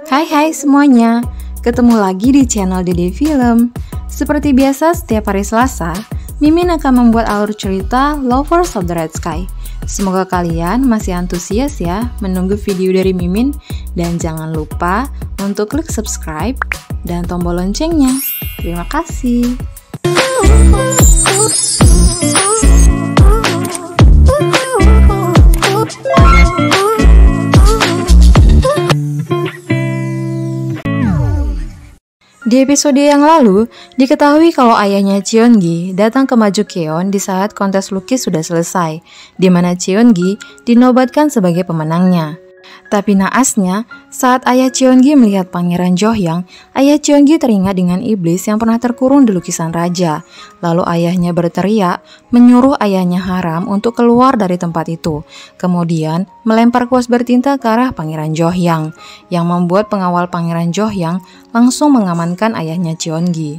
Hai semuanya, ketemu lagi di channel Dede Film. Seperti biasa setiap hari Selasa, Mimin akan membuat alur cerita Lovers of the Red Sky. Semoga kalian masih antusias ya menunggu video dari Mimin. Dan jangan lupa untuk klik subscribe dan tombol loncengnya. Terima kasih. Di episode yang lalu, diketahui kalau ayahnya Cheongi datang ke Majukeon di saat kontes lukis sudah selesai, di mana Cheongi dinobatkan sebagai pemenangnya. Tapi naasnya, saat ayah Cheongi melihat Pangeran Johyang, ayah Cheongi teringat dengan iblis yang pernah terkurung di lukisan raja. Lalu ayahnya berteriak, menyuruh ayahnya Haram untuk keluar dari tempat itu. Kemudian, melempar kuas bertinta ke arah Pangeran Johyang, yang membuat pengawal Pangeran Johyang langsung mengamankan ayahnya Cheongi.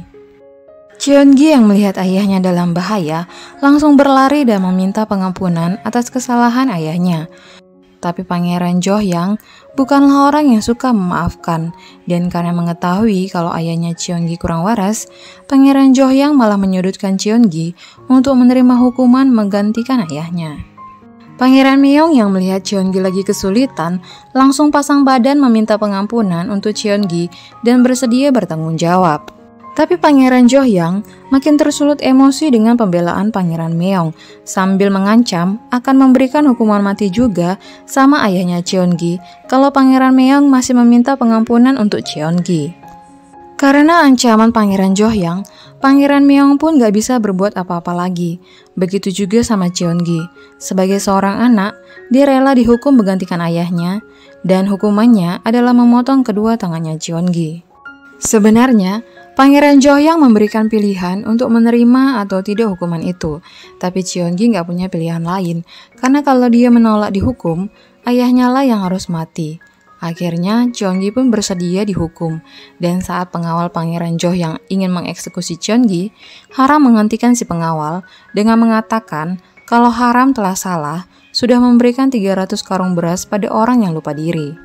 Cheongi yang melihat ayahnya dalam bahaya, langsung berlari dan meminta pengampunan atas kesalahan ayahnya. Tapi Pangeran Johyang bukanlah orang yang suka memaafkan, dan karena mengetahui kalau ayahnya Cheongi kurang waras, Pangeran Johyang malah menyudutkan Cheongi untuk menerima hukuman menggantikan ayahnya. Pangeran Meong yang melihat Cheongi lagi kesulitan, langsung pasang badan meminta pengampunan untuk Cheongi dan bersedia bertanggung jawab. Tapi Pangeran Johyang makin tersulut emosi dengan pembelaan Pangeran Meong, sambil mengancam akan memberikan hukuman mati juga sama ayahnya Cheongi kalau Pangeran Meong masih meminta pengampunan untuk Cheongi. Karena ancaman Pangeran Johyang, Pangeran Meong pun gak bisa berbuat apa-apa lagi. Begitu juga sama Cheongi. Sebagai seorang anak, dia rela dihukum menggantikan ayahnya, dan hukumannya adalah memotong kedua tangannya Cheongi. Sebenarnya, Pangeran Johyang memberikan pilihan untuk menerima atau tidak hukuman itu, tapi Cheongi gak punya pilihan lain, karena kalau dia menolak dihukum, ayahnya lah yang harus mati. Akhirnya, Cheongi pun bersedia dihukum, dan saat pengawal Pangeran Johyang ingin mengeksekusi Cheongi, Haram menghentikan si pengawal dengan mengatakan kalau Haram telah salah, sudah memberikan 300 karung beras pada orang yang lupa diri.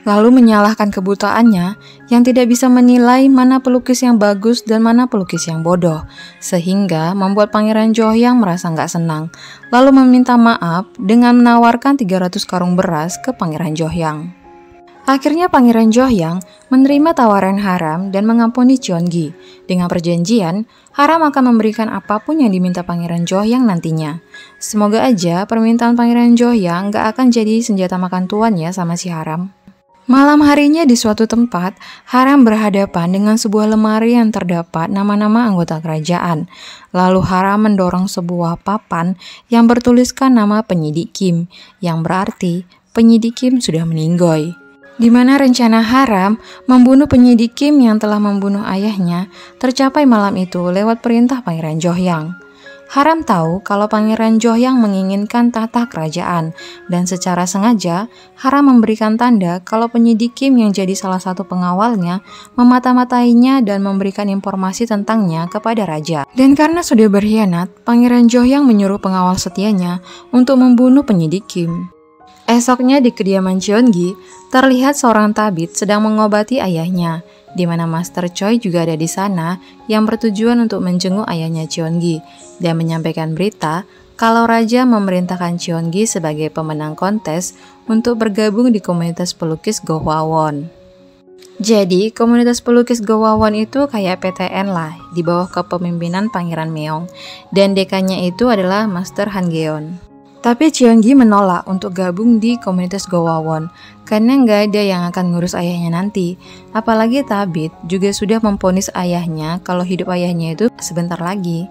Lalu menyalahkan kebutaannya yang tidak bisa menilai mana pelukis yang bagus dan mana pelukis yang bodoh, sehingga membuat Pangeran Johyang merasa nggak senang, lalu meminta maaf dengan menawarkan 300 karung beras ke Pangeran Johyang. Akhirnya Pangeran Johyang menerima tawaran Haram dan mengampuni Cheongi, dengan perjanjian Haram akan memberikan apapun yang diminta Pangeran Johyang nantinya. Semoga aja permintaan Pangeran Johyang nggak akan jadi senjata makan tuan ya sama si Haram. Malam harinya di suatu tempat, Haram berhadapan dengan sebuah lemari yang terdapat nama-nama anggota kerajaan. Lalu Haram mendorong sebuah papan yang bertuliskan nama penyidik Kim, yang berarti penyidik Kim sudah meninggoy. Di mana rencana Haram membunuh penyidik Kim yang telah membunuh ayahnya tercapai malam itu lewat perintah Pangeran Johyang. Haram tahu kalau Pangeran Johyang menginginkan tahta kerajaan, dan secara sengaja Haram memberikan tanda kalau penyidik Kim yang jadi salah satu pengawalnya memata-matainya dan memberikan informasi tentangnya kepada raja. Dan karena sudah berkhianat, Pangeran Johyang menyuruh pengawal setianya untuk membunuh penyidik Kim. Esoknya di kediaman Cheongi, terlihat seorang tabib sedang mengobati ayahnya, di mana Master Choi juga ada di sana yang bertujuan untuk menjenguk ayahnya Cheongi dan menyampaikan berita kalau raja memerintahkan Cheongi sebagai pemenang kontes untuk bergabung di komunitas pelukis Gohwawon. Jadi, komunitas pelukis Gohwawon itu kayak PTN lah, di bawah kepemimpinan Pangeran Meong, dan dekannya itu adalah Master Hangeon. Tapi Cheongi menolak untuk gabung di komunitas Gohwawon karena nggak ada yang akan ngurus ayahnya nanti. Apalagi Tabit juga sudah memvonis ayahnya kalau hidup ayahnya itu sebentar lagi.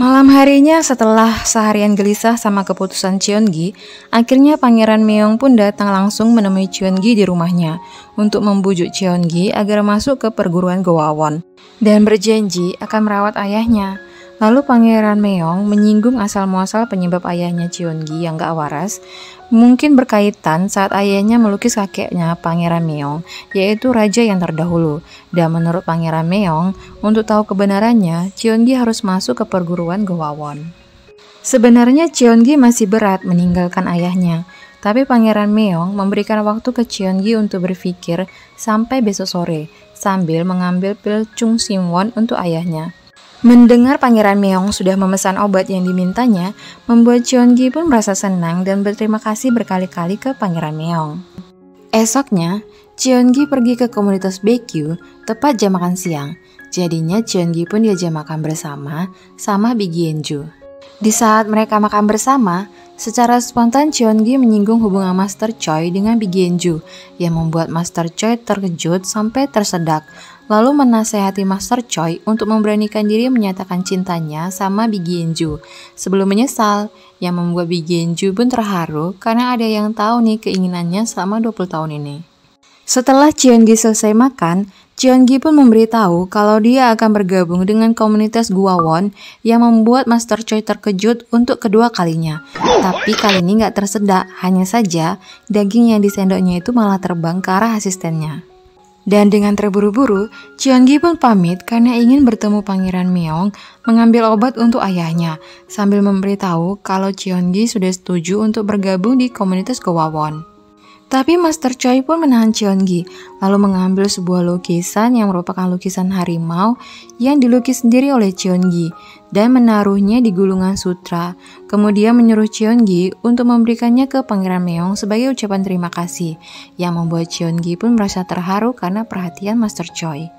Malam harinya setelah seharian gelisah sama keputusan Cheongi, akhirnya Pangeran Meong pun datang langsung menemui Cheongi di rumahnya untuk membujuk Cheongi agar masuk ke perguruan Gohwawon dan berjanji akan merawat ayahnya. Lalu Pangeran Meong menyinggung asal-muasal penyebab ayahnya Cheongi yang gak waras, mungkin berkaitan saat ayahnya melukis kakeknya Pangeran Meong, yaitu raja yang terdahulu. Dan menurut Pangeran Meong, untuk tahu kebenarannya, Cheongi harus masuk ke perguruan Gohwawon. Sebenarnya Cheongi masih berat meninggalkan ayahnya, Tapi Pangeran Meong memberikan waktu ke Cheongi untuk berpikir sampai besok sore, sambil mengambil pil Chung Simwon untuk ayahnya. Mendengar Pangeran Meong sudah memesan obat yang dimintanya, membuat Cheongi pun merasa senang dan berterima kasih berkali-kali ke Pangeran Meong. Esoknya, Cheongi pergi ke komunitas BQ tepat jam makan siang. Jadinya Cheongi pun diajak makan bersama sama Big Yenju. Di saat mereka makan bersama, secara spontan Cheongi menyinggung hubungan Master Choi dengan Big Yenju yang membuat Master Choi terkejut sampai tersedak, lalu menasehati Master Choi untuk memberanikan diri menyatakan cintanya sama Big Yenju sebelum menyesal, yang membuat Big Yenju pun terharu karena ada yang tahu nih keinginannya selama 20 tahun ini. Setelah Cheongi selesai makan, Cheongi pun memberitahu kalau dia akan bergabung dengan komunitas Guawon yang membuat Master Choi terkejut untuk kedua kalinya. Tapi kali ini gak tersedak, hanya saja daging yang di sendoknya itu malah terbang ke arah asistennya. Dan dengan terburu-buru, Cheongi pun pamit karena ingin bertemu Pangeran Meong mengambil obat untuk ayahnya, sambil memberitahu kalau Cheongi sudah setuju untuk bergabung di komunitas Guawon. Tapi Master Choi pun menahan Cheongi, lalu mengambil sebuah lukisan yang merupakan lukisan harimau yang dilukis sendiri oleh Cheongi dan menaruhnya di gulungan sutra. Kemudian menyuruh Cheongi untuk memberikannya ke Pangeran Meong sebagai ucapan terima kasih, yang membuat Cheongi pun merasa terharu karena perhatian Master Choi.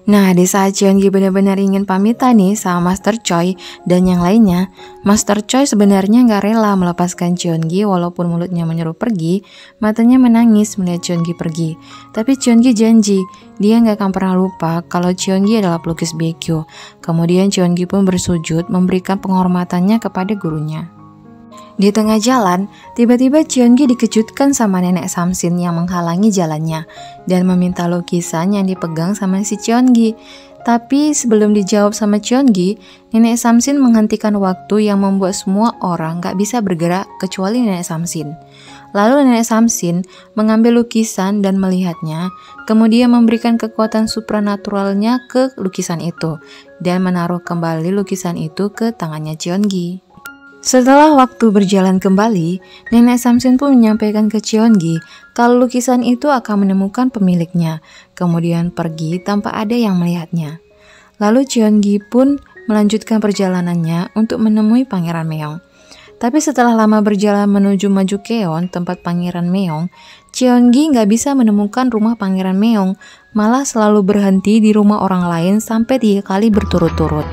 Nah, di saat Cheongi benar-benar ingin pamitan nih sama Master Choi dan yang lainnya, Master Choi sebenarnya gak rela melepaskan Cheongi walaupun mulutnya menyuruh pergi, matanya menangis melihat Cheongi pergi. Tapi Cheongi janji, dia gak akan pernah lupa kalau Cheongi adalah pelukis BQ. Kemudian Cheongi pun bersujud memberikan penghormatannya kepada gurunya. Di tengah jalan, tiba-tiba Cheongi dikejutkan sama nenek Samsin yang menghalangi jalannya dan meminta lukisan yang dipegang sama si Cheongi. Tapi sebelum dijawab sama Cheongi, nenek Samsin menghentikan waktu yang membuat semua orang gak bisa bergerak kecuali nenek Samsin. Lalu nenek Samsin mengambil lukisan dan melihatnya, kemudian memberikan kekuatan supranaturalnya ke lukisan itu dan menaruh kembali lukisan itu ke tangannya Cheongi. Setelah waktu berjalan kembali, nenek Samsin pun menyampaikan ke Cheongi kalau lukisan itu akan menemukan pemiliknya, kemudian pergi tanpa ada yang melihatnya. Lalu Cheongi pun melanjutkan perjalanannya untuk menemui Pangeran Meong. Tapi setelah lama berjalan menuju Majukeon, tempat Pangeran Meong, Cheongi nggak bisa menemukan rumah Pangeran Meong, malah selalu berhenti di rumah orang lain sampai 3 kali berturut-turut.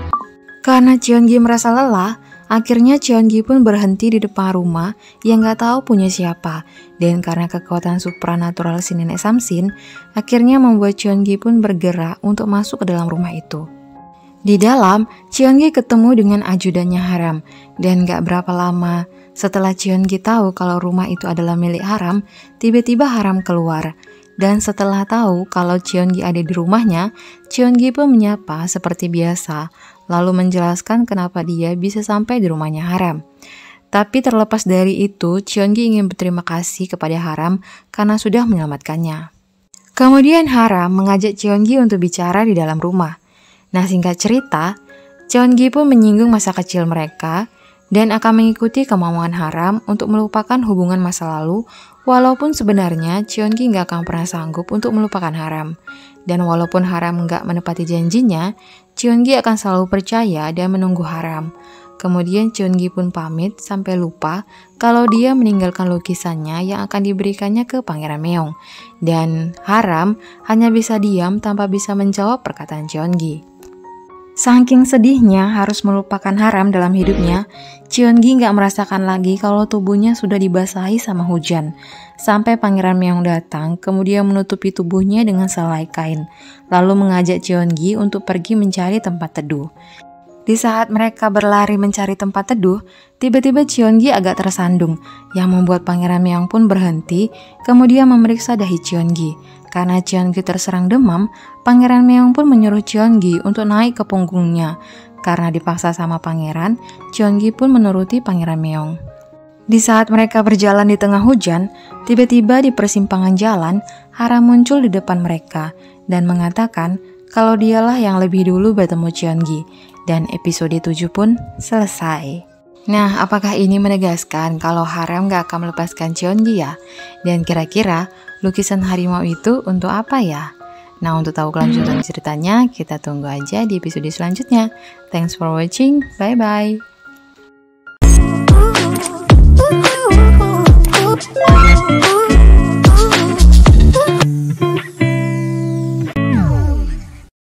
Karena Cheongi merasa lelah, akhirnya Cheongi pun berhenti di depan rumah yang gak tahu punya siapa. Dan karena kekuatan supranatural si nenek Samsin, akhirnya membuat Cheongi pun bergerak untuk masuk ke dalam rumah itu. Di dalam, Cheongi ketemu dengan ajudannya Haram. Dan gak berapa lama setelah Cheongi tahu kalau rumah itu adalah milik Haram, tiba-tiba Haram keluar. Dan setelah tahu kalau Cheongi ada di rumahnya, Cheongi pun menyapa seperti biasa, lalu menjelaskan kenapa dia bisa sampai di rumahnya Haram. Tapi terlepas dari itu, Cheongi ingin berterima kasih kepada Haram karena sudah menyelamatkannya. Kemudian Haram mengajak Cheongi untuk bicara di dalam rumah. Nah, singkat cerita, Cheongi pun menyinggung masa kecil mereka dan akan mengikuti kemauan Haram untuk melupakan hubungan masa lalu, walaupun sebenarnya Cheongi gak akan pernah sanggup untuk melupakan Haram. Dan walaupun Haram gak menepati janjinya, Cheongi akan selalu percaya dan menunggu Haram. Kemudian Cheongi pun pamit sampai lupa kalau dia meninggalkan lukisannya yang akan diberikannya ke Pangeran Meong. Dan Haram hanya bisa diam tanpa bisa menjawab perkataan Cheongi. Saking sedihnya harus melupakan Haram dalam hidupnya, Cheongi gak merasakan lagi kalau tubuhnya sudah dibasahi sama hujan. Sampai Pangeran Meong datang, kemudian menutupi tubuhnya dengan selai kain, lalu mengajak Cheongi untuk pergi mencari tempat teduh. Di saat mereka berlari mencari tempat teduh, tiba-tiba Cheongi agak tersandung, yang membuat Pangeran Meong pun berhenti, kemudian memeriksa dahi Cheongi. Karena Cheongi terserang demam, Pangeran Meong pun menyuruh Cheongi untuk naik ke punggungnya. Karena dipaksa sama pangeran, Cheongi pun menuruti Pangeran Meong. Di saat mereka berjalan di tengah hujan, tiba-tiba di persimpangan jalan, Haram muncul di depan mereka dan mengatakan kalau dialah yang lebih dulu bertemu Cheongi. Dan episode 7 pun selesai. Nah, apakah ini menegaskan kalau Harem gak akan melepaskan Cheongi ya? Dan kira-kira lukisan harimau itu untuk apa ya? Nah, untuk tahu kelanjutan ceritanya, kita tunggu aja di episode selanjutnya. Thanks for watching, bye-bye.